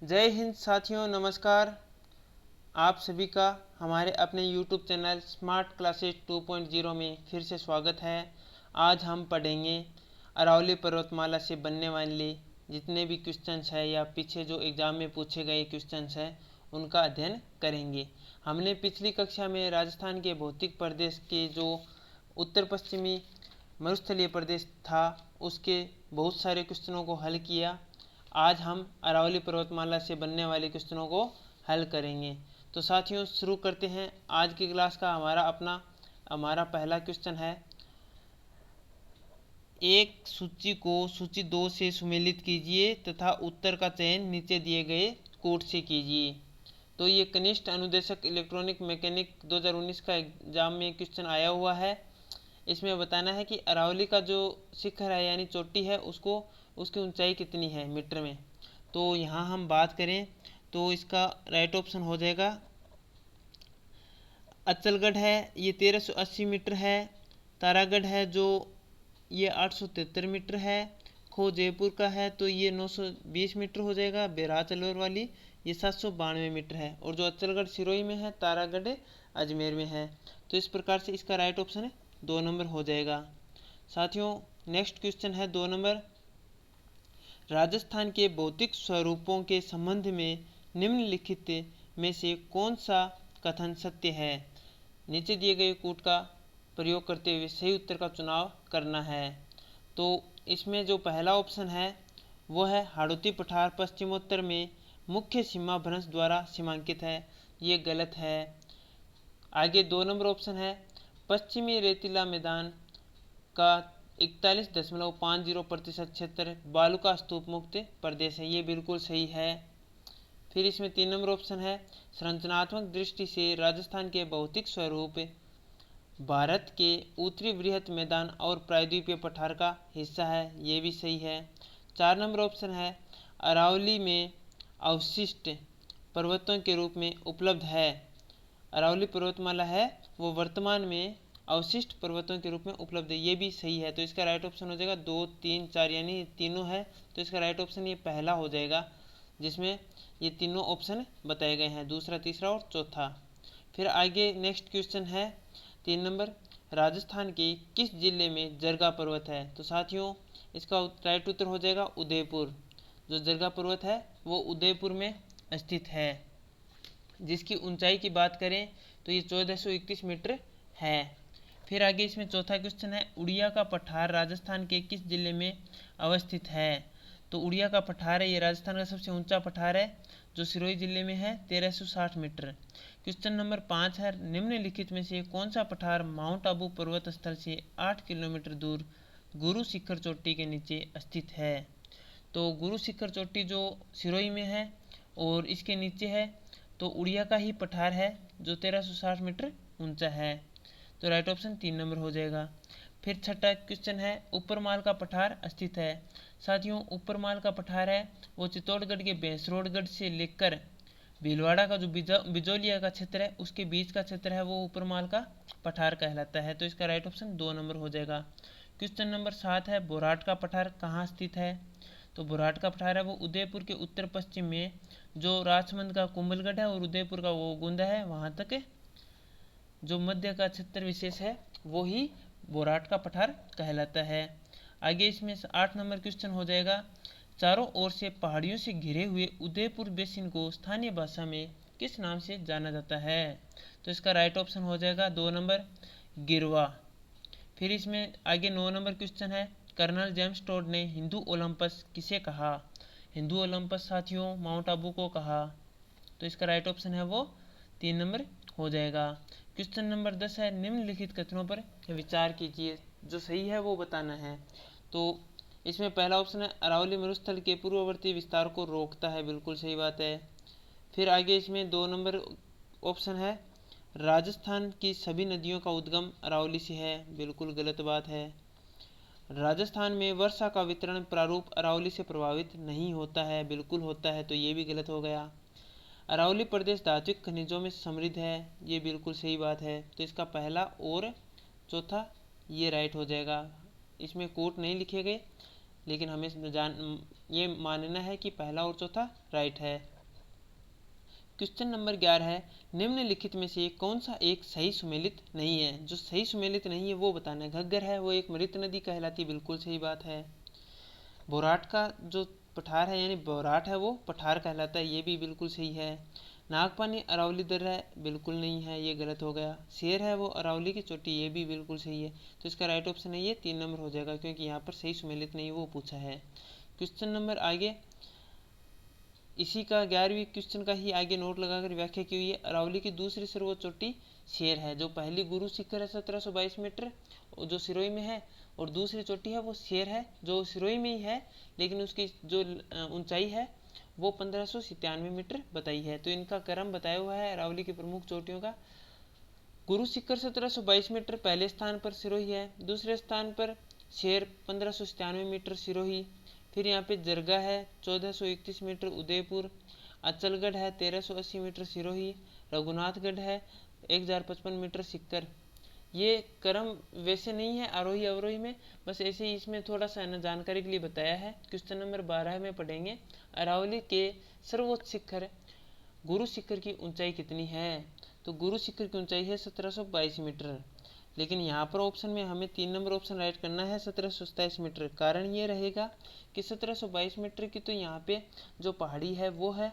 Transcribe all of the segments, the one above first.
जय हिंद साथियों, नमस्कार। आप सभी का हमारे अपने YouTube चैनल स्मार्ट क्लासेस 2.0 में फिर से स्वागत है। आज हम पढ़ेंगे अरावली पर्वतमाला से बनने वाले जितने भी क्वेश्चंस हैं या पीछे जो एग्ज़ाम में पूछे गए क्वेश्चंस हैं उनका अध्ययन करेंगे। हमने पिछली कक्षा में राजस्थान के भौतिक प्रदेश के जो उत्तर पश्चिमी मरुस्थलीय प्रदेश था उसके बहुत सारे क्वेश्चनों को हल किया। आज हम अरावली पर्वतमाला से बनने वाले क्वेश्चनों को हल करेंगे। तो साथियों, शुरू करते हैं आज की क्लास का। हमारा पहला क्वेश्चन है, एक सूची को सूची 2 से सुमेलित कीजिए तथा उत्तर का चयन नीचे दिए गए कोड से कीजिए। तो ये कनिष्ठ अनुदेशक इलेक्ट्रॉनिक मैकेनिक 2019 का एग्जाम में क्वेश्चन आया हुआ है। इसमें बताना है कि अरावली का जो शिखर है यानी चोटी है उसको उसकी ऊंचाई कितनी है मीटर में। तो यहाँ हम बात करें तो इसका राइट ऑप्शन हो जाएगा अचलगढ़ है, ये 1380 मीटर है। तारागढ़ है जो ये 873 मीटर है। खो जयपुर का है तो ये 920 मीटर हो जाएगा। बेराच अलवर वाली ये 792 मीटर है। और जो अचलगढ़ सिरोही में है, तारागढ़ अजमेर में है। तो इस प्रकार से इसका राइट ऑप्शन है 2 नंबर हो जाएगा। साथियों, नेक्स्ट क्वेश्चन है 2 नंबर, राजस्थान के भौतिक स्वरूपों के संबंध में निम्नलिखित में से कौन सा कथन सत्य है। नीचे दिए गए कोड का प्रयोग करते हुए सही उत्तर का चुनाव करना है। तो इसमें जो पहला ऑप्शन है वो है हाड़ौती पठार पश्चिमोत्तर में मुख्य सीमा भ्रंश द्वारा सीमांकित है, ये गलत है। आगे 2 नंबर ऑप्शन है पश्चिमी रेतीला मैदान का 41.50% क्षेत्र बालू का स्तूप मुक्त प्रदेश है, ये बिल्कुल सही है। फिर इसमें 3 नंबर ऑप्शन है संरचनात्मक दृष्टि से राजस्थान के भौतिक स्वरूप भारत के उत्तरी बृहत मैदान और प्रायद्वीपीय पठार का हिस्सा है, ये भी सही है। 4 नंबर ऑप्शन है अरावली में अवशिष्ट पर्वतों के रूप में उपलब्ध है। अरावली पर्वतमाला है वो वर्तमान में अवशिष्ट पर्वतों के रूप में उपलब्ध है, ये भी सही है। तो इसका राइट ऑप्शन हो जाएगा 2, 3, 4 यानी तीनों है। तो इसका राइट ऑप्शन ये पहला हो जाएगा जिसमें ये तीनों ऑप्शन बताए गए हैं, दूसरा, तीसरा और चौथा। फिर आगे नेक्स्ट क्वेश्चन है 3 नंबर, राजस्थान के किस जिले में जरगा पर्वत है। तो साथियों, इसका राइट उत्तर हो जाएगा उदयपुर। जो जरगा पर्वत है वो उदयपुर में स्थित है, जिसकी ऊंचाई की बात करें तो ये 1431 मीटर है। फिर आगे इसमें चौथा क्वेश्चन है उड़िया का पठार राजस्थान के किस जिले में अवस्थित है। तो उड़िया का पठार है ये राजस्थान का सबसे ऊंचा पठार है जो सिरोही जिले में है, 1360 मीटर। क्वेश्चन नंबर 5 है निम्नलिखित में से कौन सा पठार माउंट आबू पर्वत स्थल से 8 किलोमीटर दूर गुरु शिखर चोटी के नीचे स्थित है। तो गुरु शिखर चोटी जो सिरोही में है और इसके नीचे है, तो उड़िया का ही पठार है जो 1360 मीटर ऊंचा है। तो राइट ऑप्शन 3 नंबर हो जाएगा। फिर छठा क्वेश्चन है ऊपरमाल का पठार स्थित है। साथियों, ऊपरमाल का पठार है वो चित्तौड़गढ़ के भैंसरोडगढ़ से लेकर भीलवाड़ा का जो बिजौलिया का क्षेत्र है उसके बीच का क्षेत्र है वो ऊपरमाल का पठार कहलाता है। तो इसका राइट ऑप्शन 2 नंबर हो जाएगा। क्वेश्चन नंबर 7 है बोराट का पठार कहाँ स्थित है। तो बोराट का पठार है वो उदयपुर के उत्तर पश्चिम में, जो राजसमंद का कुंभलगढ़ है और उदयपुर का वो गोंदा है वहाँ तक जो मध्य का क्षेत्र विशेष है वो ही बोराट का पठार कहलाता है। आगे इसमें 8 नंबर क्वेश्चन हो जाएगा, चारों ओर से पहाड़ियों से घिरे हुए उदयपुर बेसिन को स्थानीय भाषा में किस नाम से जाना जाता है। तो इसका राइट ऑप्शन हो जाएगा 2 नंबर गिरवा। फिर इसमें आगे 9 नंबर क्वेश्चन है कर्नल जेम्स टोड ने हिंदू ओलंपस किसे कहा। हिंदू ओलंपस साथियों माउंट आबू को कहा। तो इसका राइट ऑप्शन है वो 3 नंबर हो जाएगा। क्वेश्चन नंबर 10 है निम्नलिखित कथनों पर विचार कीजिए, जो सही है वो बताना है। तो इसमें पहला ऑप्शन है अरावली मरुस्थल के पूर्ववर्ती विस्तार को रोकता है, बिल्कुल सही बात है। फिर आगे इसमें 2 नंबर ऑप्शन है राजस्थान की सभी नदियों का उद्गम अरावली से है, बिल्कुल गलत बात है। राजस्थान में वर्षा का वितरण प्रारूप अरावली से प्रभावित नहीं होता है, बिल्कुल होता है, तो ये भी गलत हो गया। अरावली प्रदेश धात्विक खनिजों में समृद्ध है, ये बिल्कुल सही बात है। तो इसका पहला और चौथा ये राइट हो जाएगा। इसमें कोट नहीं लिखे गए लेकिन हमें ये मानना है कि पहला और चौथा राइट है। क्वेश्चन नंबर 11 है, निम्नलिखित में से कौन सा एक सही सुमेलित नहीं है। जो सही सुमेलित नहीं है वो बताना है। घग्गर है वो एक मृत नदी कहलाती, बिल्कुल सही बात है। बोराट का जो पठार है यानी बोराट है वो पठार कहलाता है, ये भी बिल्कुल सही है। नागपानी अरावली दर्रा है, बिल्कुल नहीं है, ये गलत हो गया। शेर है वो अरावली की चोटी, ये भी बिल्कुल सही है। तो इसका राइट ऑप्शन है ये 3 नंबर हो जाएगा, क्योंकि यहाँ पर सही सुमेलित नहीं वो पूछा है। क्वेश्चन नंबर आगे इसी का 11वीं क्वेश्चन का ही आगे नोट लगाकर व्याख्या की हुई है। अरावली की दूसरी सर्वोच्च चोटी शेर है। जो पहली गुरु शिखर है 1722 मीटर जो सिरोही में है, और दूसरी चोटी है वो शेर है जो सिरोही में ही है, लेकिन उसकी जो ऊंचाई है वो 1597 मीटर बताई है। तो इनका क्रम बताया हुआ है अरावली की प्रमुख चोटियों का। गुरु शिखर 1722 मीटर पहले स्थान पर सिरोही है, दूसरे स्थान पर शेर 1597 मीटर सिरोही। फिर यहाँ पे जरगा है 1431 मीटर उदयपुर, अचलगढ़ है 1380 मीटर सिरोही, रघुनाथगढ़ है 1055 मीटर सिक्कर। ये क्रम वैसे नहीं है आरोही अवरोही में, बस ऐसे ही इसमें थोड़ा सा जानकारी के लिए बताया है। क्वेश्चन नंबर 12 में पढ़ेंगे, अरावली के सर्वोच्च शिखर गुरु शिखर की ऊंचाई कितनी है। तो गुरु शिखर की ऊंचाई है 1722 मीटर, लेकिन यहाँ पर ऑप्शन में हमें 3 नंबर ऑप्शन राइट करना है 1727 मीटर। कारण ये रहेगा कि 1722 मीटर की तो यहाँ पे जो पहाड़ी है वो है,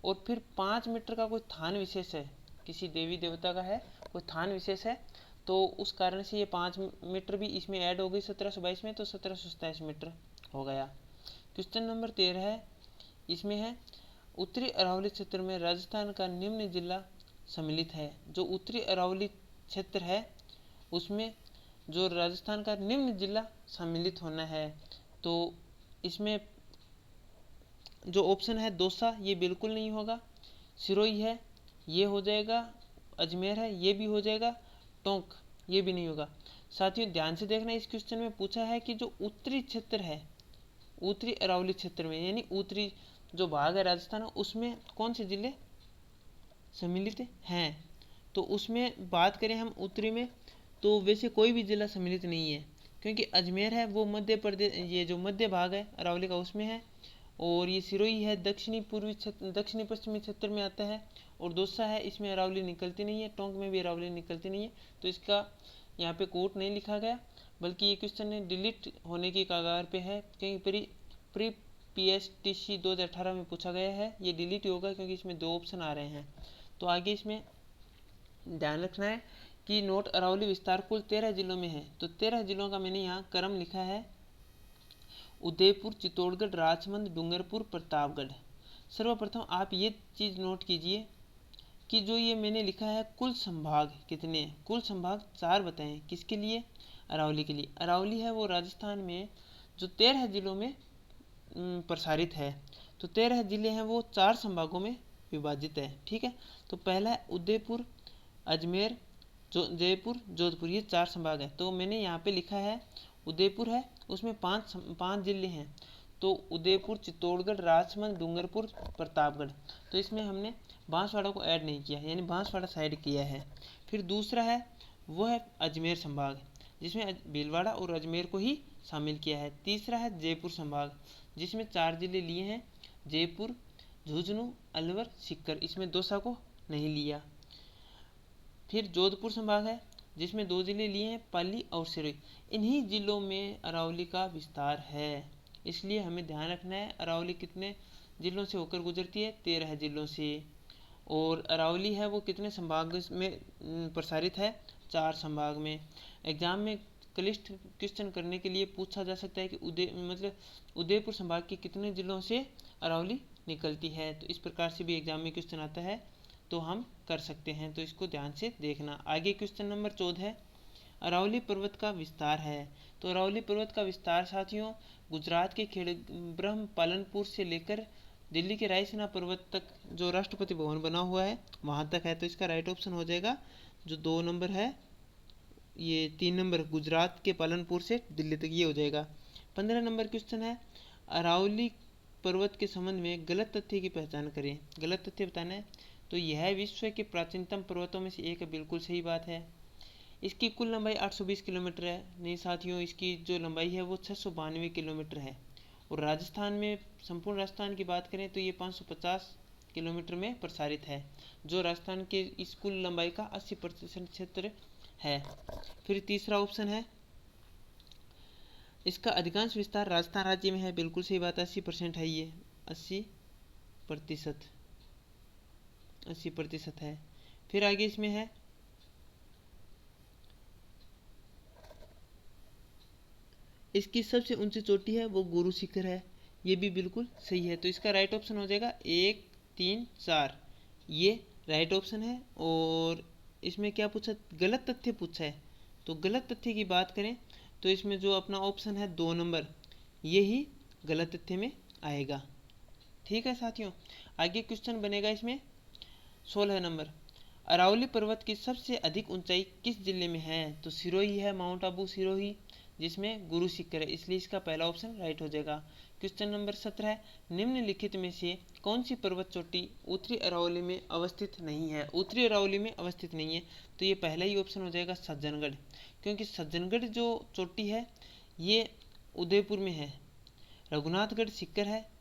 और फिर 5 मीटर का कोई थान विशेष है, किसी देवी देवता का है, कोई थान विशेष है, तो उस कारण से ये 5 मीटर भी इसमें ऐड हो गई 1722 में, तो 1727 मीटर हो गया। क्वेश्चन नंबर 13 है, इसमें है उत्तरी अरावली क्षेत्र में राजस्थान का निम्न जिला सम्मिलित है। जो उत्तरी अरावली क्षेत्र है उसमें जो राजस्थान का निम्न जिला सम्मिलित होना है, तो इसमें जो ऑप्शन है दौसा ये बिल्कुल नहीं होगा, सिरोही है ये हो जाएगा, अजमेर है ये भी हो जाएगा, टोंक ये भी नहीं होगा। साथियों ध्यान से देखना, इस क्वेश्चन में पूछा है कि जो उत्तरी क्षेत्र है, उत्तरी अरावली क्षेत्र में यानी उत्तरी जो भाग है राजस्थान उसमें कौन से जिले सम्मिलित हैं। तो उसमें बात करें हम उत्तरी में, तो वैसे कोई भी जिला सम्मिलित नहीं है, क्योंकि अजमेर है वो मध्य प्रदेश, ये जो मध्य भाग है अरावली का उसमें है, और ये सिरोही है दक्षिणी पूर्वी क्षेत्र दक्षिणी पश्चिमी क्षेत्र में आता है, और दौसा है इसमें अरावली निकलती नहीं है, टोंक में भी अरावली निकलती नहीं है। तो इसका यहाँ पे कोट नहीं लिखा गया, बल्कि ये क्वेश्चन डिलीट होने की कगार पे है, क्योंकि प्री PSTC 2018 में पूछा गया है, ये डिलीट होगा क्योंकि इसमें 2 ऑप्शन आ रहे हैं। तो आगे इसमें ध्यान रखना है कि नोट अरावली विस्तार कुल 13 जिलों में है। तो 13 जिलों का मैंने यहाँ क्रम लिखा है, उदयपुर, चित्तौड़गढ़, राजसमंद, डूंगरपुर, प्रतापगढ़। सर्वप्रथम आप ये चीज़ नोट कीजिए कि जो ये मैंने लिखा है कुल संभाग कितने हैं। कुल संभाग 4 बताएं, किसके लिए, अरावली के लिए। अरावली है वो राजस्थान में जो 13 जिलों में प्रसारित है, तो 13 जिले हैं वो 4 संभागों में विभाजित है, ठीक है। तो पहला है उदयपुर, अजमेर, जयपुर, जोधपुर, ये 4 संभाग है। तो मैंने यहाँ पे लिखा है उदयपुर है उसमें 5 जिले हैं, तो उदयपुर, चित्तौड़गढ़, राजसमंद, डूंगरपुर, प्रतापगढ़। तो इसमें हमने बांसवाड़ा को ऐड नहीं किया, यानी बांसवाड़ा साइड किया है। फिर दूसरा है वो है अजमेर संभाग, जिसमें भीलवाड़ा और अजमेर को ही शामिल किया है। तीसरा है जयपुर संभाग, जिसमें 4 जिले लिए हैं, जयपुर, झुंझुनू, अलवर, सीकर, इसमें दौसा को नहीं लिया। फिर जोधपुर संभाग है जिसमें 2 जिले लिए हैं, पाली और सिरोही। इन्हीं जिलों में अरावली का विस्तार है, इसलिए हमें ध्यान रखना है अरावली कितने जिलों से होकर गुजरती है, 13 जिलों से। और अरावली है वो कितने संभाग में प्रसारित है, 4 संभाग में। एग्जाम में क्लिष्ट क्वेश्चन करने के लिए पूछा जा सकता है कि उदयपुर संभाग के कितने जिलों से अरावली निकलती है, तो इस प्रकार से भी एग्जाम में क्वेश्चन आता है, तो हम कर सकते हैं। तो इसको ध्यान से देखना। आगे क्वेश्चन नंबर 14 है, अरावली पर्वत का विस्तार है। तो अरावली पर्वत का विस्तार साथियों गुजरात के खेड़ब्रह्म पालनपुर से लेकर दिल्ली के रायसीना पर्वत तक जो राष्ट्रपति भवन बना हुआ है वहाँ तक है। तो इसका राइट ऑप्शन हो जाएगा जो 2 नंबर है, ये 3 नंबर गुजरात के पालनपुर से दिल्ली तक, ये हो जाएगा। 15 नंबर क्वेश्चन है, अरावली पर्वत के संबंध में गलत तथ्य की पहचान करें। गलत तथ्य बताना है। तो यह विश्व के प्राचीनतम पर्वतों में से एक है, बिल्कुल सही बात है। इसकी कुल लंबाई 820 किलोमीटर है। नहीं साथियों, इसकी जो लंबाई है वो 692 किलोमीटर है। और राजस्थान में संपूर्ण राजस्थान की बात करें तो ये 550 किलोमीटर में प्रसारित है, जो राजस्थान के इस कुल लंबाई का 80% क्षेत्र है। फिर तीसरा ऑप्शन है, इसका अधिकांश विस्तार राजस्थान राज्य में है। बिल्कुल सही बात है, 80% है ये, 80% है। फिर आगे इसमें है, इसकी सबसे ऊंची चोटी है वो गुरु शिखर है। ये भी बिल्कुल सही है। तो इसका राइट ऑप्शन हो जाएगा 1, 3, 4, ये राइट ऑप्शन है। और इसमें क्या पूछा, गलत तथ्य पूछा है। तो गलत तथ्य की बात करें तो इसमें जो अपना ऑप्शन है 2 नंबर, ये ही गलत तथ्य में आएगा। ठीक है साथियों, आगे क्वेश्चन बनेगा इसमें 16 नंबर, अरावली पर्वत की सबसे अधिक ऊंचाई किस जिले में है? तो सिरोही है, माउंट आबू सिरोही, जिसमें गुरु शिखर है, इसलिए इसका पहला ऑप्शन राइट हो जाएगा। क्वेश्चन नंबर 17 है, निम्नलिखित में से कौन सी पर्वत चोटी उत्तरी अरावली में अवस्थित नहीं है? उत्तरी अरावली में अवस्थित नहीं है, तो ये पहला ही ऑप्शन हो जाएगा सज्जनगढ़, क्योंकि सज्जनगढ़ जो चोटी है ये उदयपुर में है। रघुनाथगढ़ सीकर है,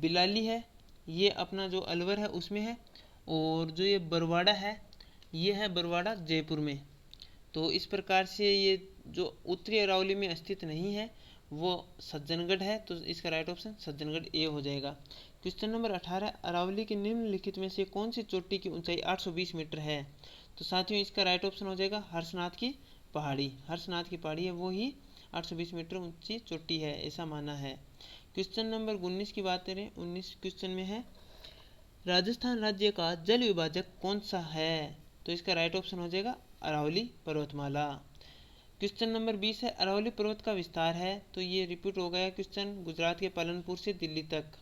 बिलाली है, ये अपना जो अलवर है उसमें है, और जो ये बरवाड़ा है ये है बरवाड़ा जयपुर में। तो इस प्रकार से ये जो उत्तरी अरावली में स्थित नहीं है वो सज्जनगढ़ है, तो इसका राइट ऑप्शन सज्जनगढ़ ए हो जाएगा। क्वेश्चन नंबर 18, अरावली के निम्नलिखित में से कौन सी चोटी की ऊंचाई 820 मीटर है? तो साथियों इसका राइट ऑप्शन हो जाएगा हर्षनाथ की पहाड़ी। हर्षनाथ की पहाड़ी है वो ही 820 मीटर ऊंची चोटी है, ऐसा माना है। क्वेश्चन नंबर 19 की बात करें, 19 क्वेश्चन में है, राजस्थान राज्य का जल विभाजक कौन सा है? तो इसका राइट ऑप्शन हो जाएगा अरावली पर्वतमाला। क्वेश्चन नंबर 20 है, अरावली पर्वत का विस्तार है, तो ये रिपीट हो गया क्वेश्चन, गुजरात के पालनपुर से दिल्ली तक।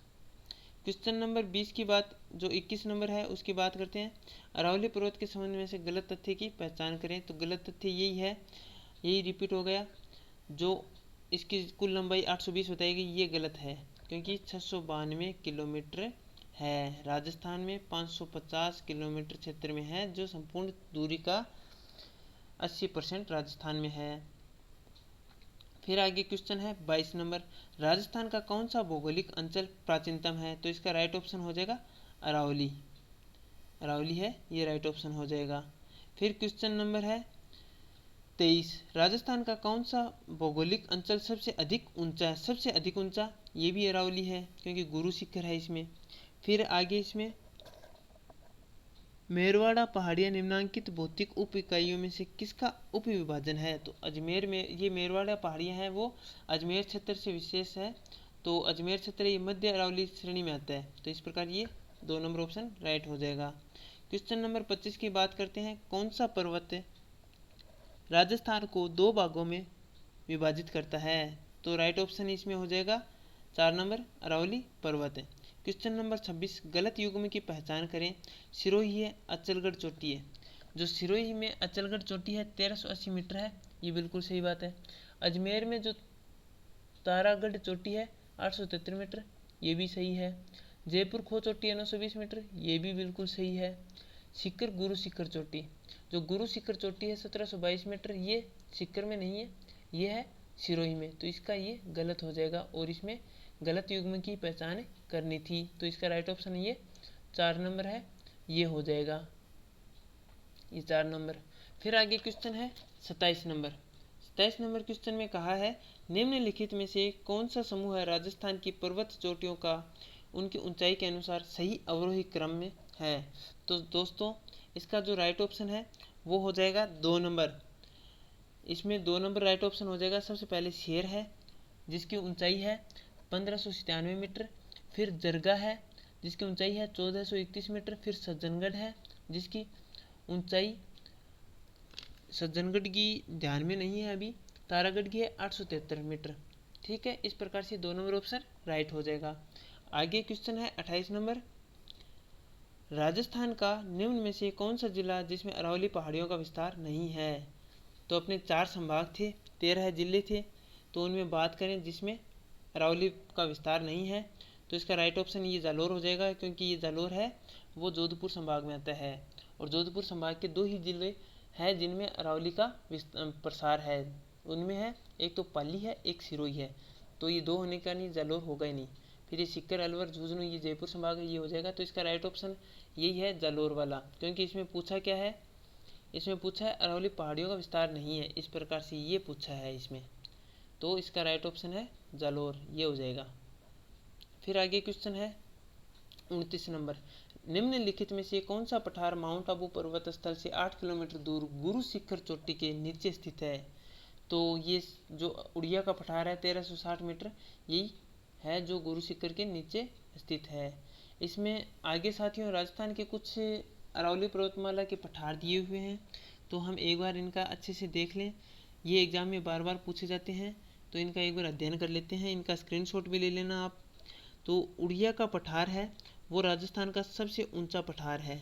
क्वेश्चन नंबर 20 की बात, जो 21 नंबर है उसकी बात करते हैं, अरावली पर्वत के संबंध में से गलत तथ्य की पहचान करें। तो गलत तथ्य यही है, यही रिपीट हो गया, जो इसकी कुल लंबाई 820 बताएगी, ये गलत है, क्योंकि 692 किलोमीटर है। राजस्थान में 550 किलोमीटर क्षेत्र में है, जो संपूर्ण दूरी का 80% राजस्थान में है। फिर आगे क्वेश्चन है 22 नंबर, राजस्थान का कौन सा भौगोलिक अंचल प्राचीनतम है? तो इसका राइट ऑप्शन हो जाएगा अरावली। अरावली है, ये राइट ऑप्शन हो जाएगा। फिर क्वेश्चन नंबर है 23, राजस्थान का कौन सा भौगोलिक अंचल सबसे अधिक ऊंचा है? सबसे अधिक ऊंचा ये भी अरावली है, क्योंकि गुरु शिखर है इसमें। फिर आगे इसमें मेरवाड़ा पहाड़ियाँ निम्नांकित भौतिक उप इकाइयों में से किसका उप विभाजन है? तो अजमेर में ये मेरवाड़ा पहाड़ियाँ हैं वो अजमेर क्षेत्र से विशेष है, तो अजमेर क्षेत्र ये मध्य अरावली श्रेणी में आता है, तो इस प्रकार ये 2 नंबर ऑप्शन राइट हो जाएगा। क्वेश्चन नंबर 25 की बात करते हैं, कौन सा पर्वत राजस्थान को 2 भागों में विभाजित करता है? तो राइट ऑप्शन इसमें हो जाएगा 4 नंबर अरावली पर्वत है। क्वेश्चन नंबर 26, गलत युग्म की पहचान करें। सिरोही है, अचलगढ़ चोटी है। जो सिरोही में अचलगढ़ चोटी है 1380 मीटर है, ये बिल्कुल सही बात है। अजमेर में जो तारागढ़ चोटी है 873 मीटर, ये भी सही है। जयपुर खो चोटी है 920 मीटर, ये भी बिल्कुल सही है। सीकर गुरु शिखर चोटी, जो गुरु शिखर चोटी है 1722 मीटर, ये सीकर में नहीं है, ये है सिरोही में, तो इसका ये गलत हो जाएगा, और इसमें गलत युग्म की पहचान करनी थी, तो इसका राइट ऑप्शन ये 4 नंबर है, ये हो जाएगा, ये 4 नंबर। फिर आगे क्वेश्चन है 27 नंबर। 27 नंबर क्वेश्चन में कहा है, निम्नलिखित में से कौन सा समूह है राजस्थान की पर्वत चोटियों का उनकी ऊंचाई के अनुसार सही अवरोही क्रम में है? तो दोस्तों इसका जो राइट ऑप्शन है वो हो जाएगा 2 नंबर। इसमें 2 नंबर राइट ऑप्शन हो जाएगा। सबसे पहले शेर है, जिसकी ऊंचाई है 1597 मीटर। फिर जरगा है, जिसकी ऊंचाई है 1431 मीटर। फिर सज्जनगढ़ है, जिसकी ऊंचाई सज्जनगढ़ की ध्यान में नहीं है अभी, तारागढ़ की है 873 मीटर। ठीक है, इस प्रकार से 2 नंबर ऑप्शन राइट हो जाएगा। आगे क्वेश्चन है 28 नंबर, राजस्थान का निम्न में से कौन सा जिला जिसमें अरावली पहाड़ियों का विस्तार नहीं है? तो अपने 4 संभाग थे, 13 जिले थे, तो उनमें बात करें जिसमें अरावली का विस्तार नहीं है, तो इसका राइट ऑप्शन ये जालोर हो जाएगा, क्योंकि ये जालोर है वो जोधपुर संभाग में आता है, और जोधपुर संभाग के 2 ही जिले हैं जिनमें अरावली का प्रसार है। उनमें है एक तो पाली है, एक सिरोही है, तो ये 2 होने का नहीं, जालोर होगा ही नहीं। फिर ये सीकर, अलवर, झुंझुनू ये जयपुर संभाग है, ये हो जाएगा। तो इसका राइट ऑप्शन यही है, जालोर वाला, क्योंकि इसमें पूछा क्या है, इसमें पूछा है अरावली पहाड़ियों का विस्तार नहीं है, इस प्रकार से ये पूछा है इसमें। तो इसका राइट ऑप्शन है जालोर, ये हो जाएगा। फिर आगे क्वेश्चन है 29 नंबर, निम्नलिखित में से कौन सा पठार माउंट आबू पर्वत स्थल से 8 किलोमीटर दूर गुरु शिखर चोटी के नीचे स्थित है? तो ये जो उड़िया का पठार है 1360 मीटर, यही है जो गुरु शिखर के नीचे स्थित है। इसमें आगे साथियों राजस्थान के कुछ अरावली पर्वतमाला के पठार दिए हुए हैं, तो हम एक बार इनका अच्छे से देख लें। ये एग्जाम में बार बार पूछे जाते हैं, तो इनका एक बार अध्ययन कर लेते हैं, इनका स्क्रीनशॉट भी ले लेना आप। तो उड़िया का पठार है वो राजस्थान का सबसे ऊंचा पठार है,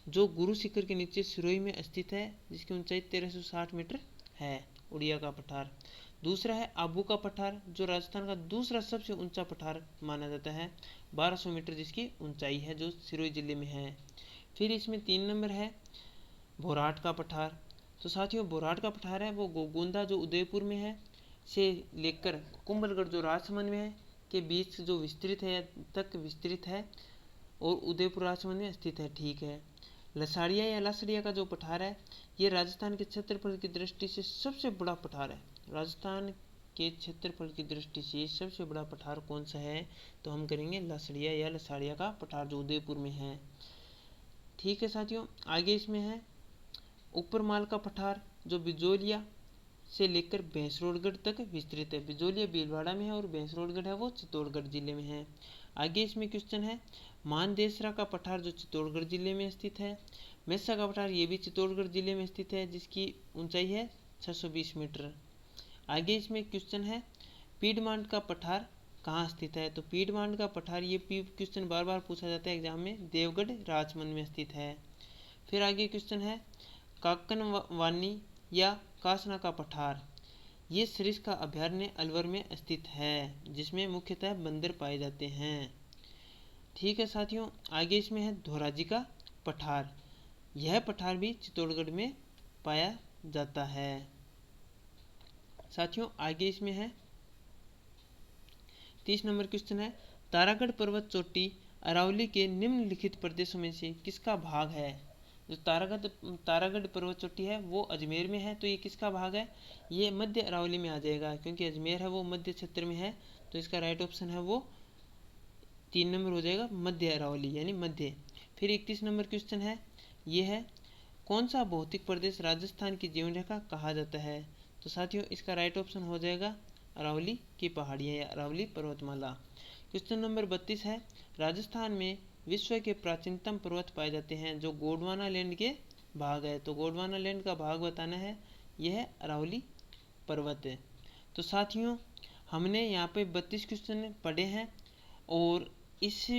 जो गुरु शिखर के नीचे सिरोही में स्थित है, जिसकी ऊंचाई 1360 मीटर है, उड़िया का पठार। दूसरा है आबू का पठार, जो राजस्थान का दूसरा सबसे ऊंचा पठार माना जाता है, 1200 मीटर जिसकी ऊंचाई है, जो सिरोही जिले में है। फिर इसमें 3 नंबर है भोराट का पठार। तो साथियों भोराट का पठार है वो गोगोंदा जो उदयपुर में है से लेकर कुंभलगढ़ जो राजसमंद में है के बीच जो विस्तृत है तक विस्तृत है, और उदयपुर राजसमंद में स्थित है। ठीक है। लसाड़िया या लसड़िया का जो पठार है ये राजस्थान के क्षेत्रफल की दृष्टि से सबसे बड़ा पठार है। राजस्थान के क्षेत्रफल की दृष्टि से सबसे बड़ा पठार कौन सा है? तो हम करेंगे लसड़िया या लसाड़िया का पठार जो उदयपुर में है। ठीक है साथियों, आगे इसमें है ऊपरमाल का पठार जो बिजोलिया से लेकर भैंसरोडगढ़ तक विस्तृत है। बिजोलिया भीलवाड़ा में है और भैंसरोडगढ़ है वो चित्तौड़गढ़ जिले में है। आगे इसमें क्वेश्चन है मानदेसरा का पठार जो चित्तौड़गढ़ जिले में स्थित है। मेसा का पठार ये भी चित्तौड़गढ़ जिले में स्थित है, जिसकी ऊंचाई है 620 मीटर। आगे इसमें क्वेश्चन है पीडमांड का पठार कहाँ स्थित है? तो पीडमांड का पठार ये क्वेश्चन बार बार पूछा जाता है एग्जाम में, देवगढ़ राजमंद में स्थित है। फिर आगे क्वेश्चन है काकनवानी या कासना का पठार, ये सरिस्का का अभयारण्य अलवर में स्थित है, जिसमें मुख्यतः बंदर पाए जाते हैं। ठीक है साथियों, आगे इसमें है धोराजी का पठार, यह पठार भी चित्तौड़गढ़ में पाया जाता है। साथियों आगे इसमें है 30 नंबर क्वेश्चन है तारागढ़ पर्वत चोटी अरावली के निम्नलिखित प्रदेशों में से किसका भाग है? जो तारागढ़ पर्वत चोटी है वो अजमेर में है, तो ये किसका भाग है? ये मध्य अरावली में आ जाएगा, क्योंकि अजमेर है वो मध्य क्षेत्र में है, तो इसका राइट ऑप्शन है वो 3 नंबर हो जाएगा, मध्य अरावली यानी मध्य। फिर 31 नंबर क्वेश्चन है, ये है कौन सा भौतिक प्रदेश राजस्थान की जीवन रेखा कहा जाता है? तो साथियों इसका राइट ऑप्शन हो जाएगा अरावली की पहाड़ियाँ या अरावली पर्वतमाला। क्वेश्चन नंबर 32 है राजस्थान में विश्व के प्राचीनतम पर्वत पाए जाते हैं जो गोंडवाना लैंड के भाग है। तो गोंडवाना लैंड का भाग बताना है, यह है अरावली पर्वत है। तो साथियों हमने यहाँ पे 32 क्वेश्चन पढ़े हैं, और इस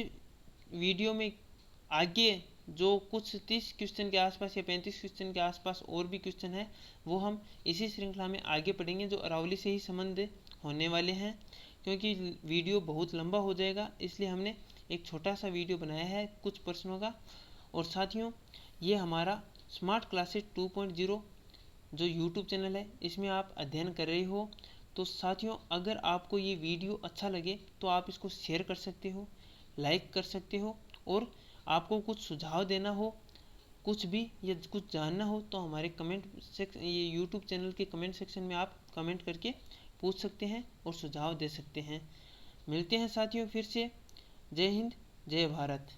वीडियो में आगे जो कुछ 30 क्वेश्चन के आसपास या 35 क्वेश्चन के आसपास और भी क्वेश्चन है वो हम इसी श्रृंखला में आगे पढ़ेंगे, जो अरावली से ही संबंध होने वाले हैं। क्योंकि वीडियो बहुत लंबा हो जाएगा, इसलिए हमने एक छोटा सा वीडियो बनाया है कुछ प्रश्नों का। और साथियों ये हमारा स्मार्ट क्लासेस 2.0 जो यूट्यूब चैनल है, इसमें आप अध्ययन कर रहे हो। तो साथियों अगर आपको ये वीडियो अच्छा लगे तो आप इसको शेयर कर सकते हो, लाइक कर सकते हो, और आपको कुछ सुझाव देना हो, कुछ भी या कुछ जानना हो, तो हमारे कमेंट सेक्शन ये यूट्यूब चैनल के कमेंट सेक्शन में आप कमेंट करके पूछ सकते हैं और सुझाव दे सकते हैं। मिलते हैं साथियों फिर से। जय हिंद, जय भारत।